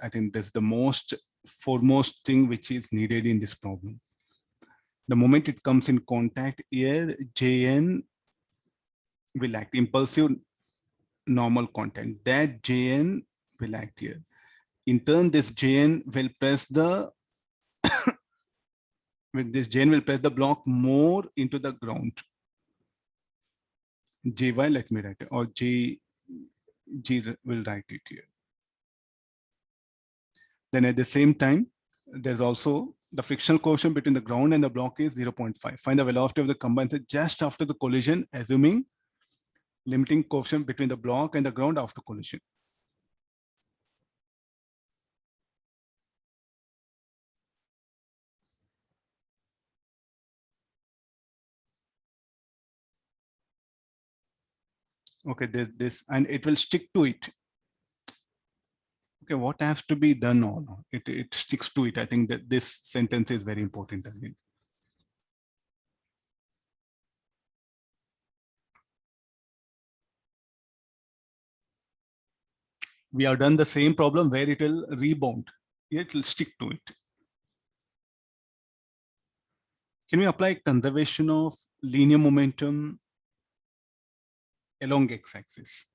I think that's the most foremost thing which is needed in this problem. The moment it comes in contact here, Jn will act. Impulsive normal contact, that Jn will act here. In turn, this Jn will press the with this Jn will press the block more into the ground. Jy, let me write it, or G will write it here. Then at the same time, there's also the frictional coefficient between the ground and the block is 0.5. Find the velocity of the combined set just after the collision, assuming limiting coefficient between the block and the ground after collision. Okay, this, and it will stick to it. Okay, what has to be done on it sticks to it. I think that this sentence is very important again. We have done the same problem where it will rebound. It will stick to it. Can we apply conservation of linear momentum along x-axis?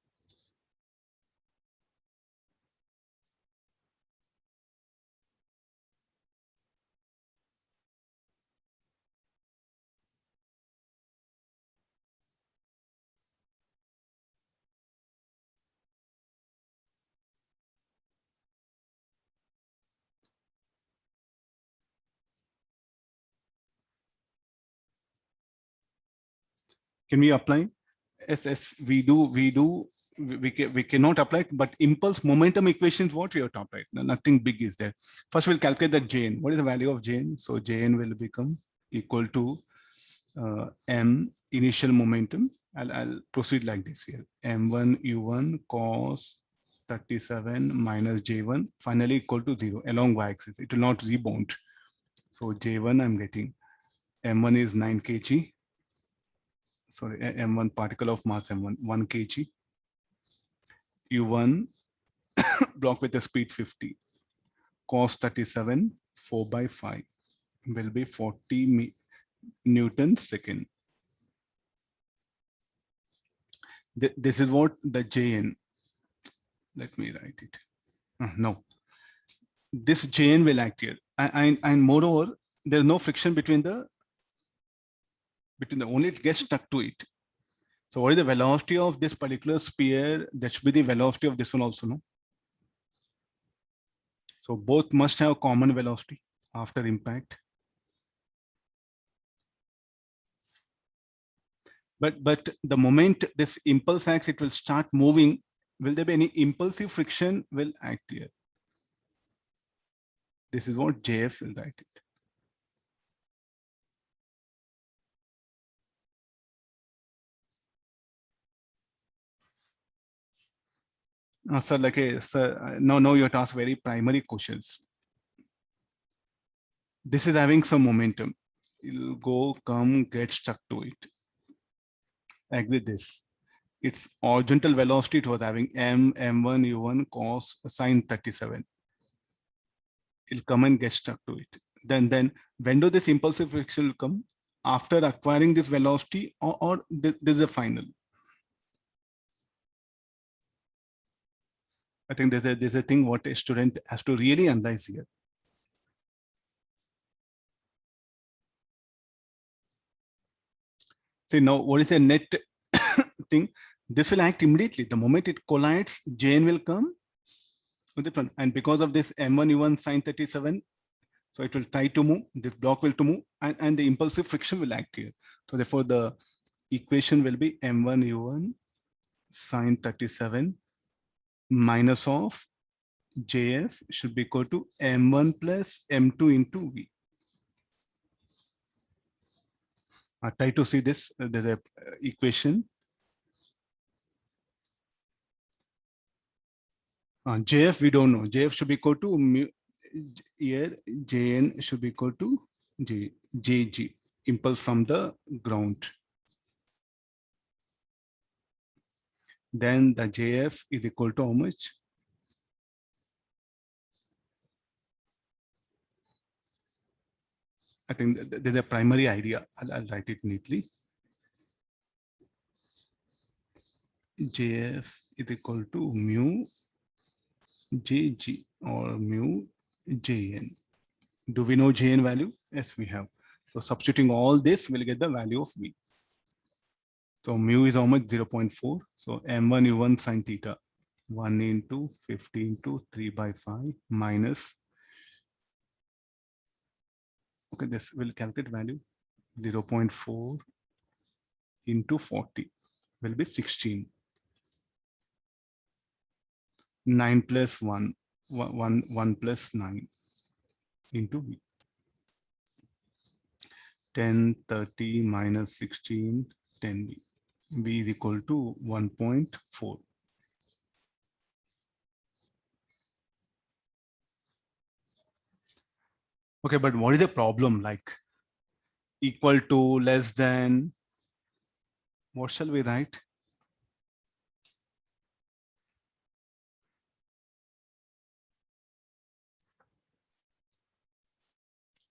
Can we apply? Yes, we cannot apply, but impulse momentum equations, what we have to apply? Nothing big is there. First, we'll calculate the Jn. What is the value of Jn? So Jn will become equal to m initial momentum. I'll proceed like this here. m1 u1 cos 37 minus j1 finally equal to 0 along y-axis. It will not rebound. So j1 I'm getting m1 is 9 kg. Sorry, m1 particle of mass m1 1 kg. u1 block with a speed 50. Cos 37 4 by 5 will be 40 Newton second. This is what the Jn. Let me write it. No, this Jn will act here, and moreover, there's no friction between the only it gets stuck to it. So what is the velocity of this particular sphere? That should be the velocity of this one also, no? So both must have common velocity after impact. But the moment this impulse acts, it will start moving. Will there be any impulsive friction will act here? This is what JF will write it. Sir, like a sir, no, you have to ask very primary questions. This is having some momentum. It'll go, come, get stuck to it. Agree this. Its horizontal velocity, it was having m1 u1 cos sine 37. It'll come and get stuck to it. Then when do this impulsive friction will come? After acquiring this velocity, or this is a final? I think there's a thing what a student has to really analyze here. See now, what is the net thing? This will act immediately. The moment it collides, Jn will come with the front. And because of this m1 u1 sine 37, so it will try to move, this block will to move, and the impulsive friction will act here. So therefore, the equation will be m1 u1 sine 37 minus of JF should be equal to m1 plus m2 into V. Try to see this. There's a equation. JF we don't know. JF should be equal to mu, here Jn should be equal to Jg, impulse from the ground. Then the JF is equal to how much? I think there's a primary idea. I'll write it neatly. JF is equal to mu JG or mu JN. Do we know JN value? Yes, we have. So substituting all this, we'll get the value of V. So mu is how much? 0.4. So M1 U1 sine theta. 1 into 15 to 3 by 5 minus. Okay, this will calculate value. 0.4 into 40 will be 16. 9 plus 1, 1 plus 9 into V. 10, 30 minus 16, 10V. V is equal to 1.4. Okay, but what is the problem? Like equal to, less than, what shall we write?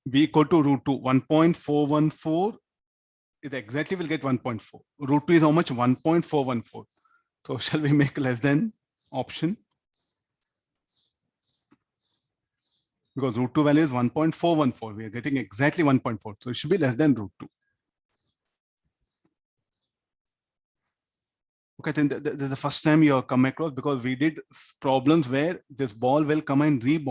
V equal to root 2, 1.414. It exactly will get 1.4. Root 2 is how much? 1.414. So shall we make less than option? Because root 2 value is 1.414. We are getting exactly 1.4. So it should be less than root 2. Okay, then this is the first time you come across, because we did problems where this ball will come and rebound.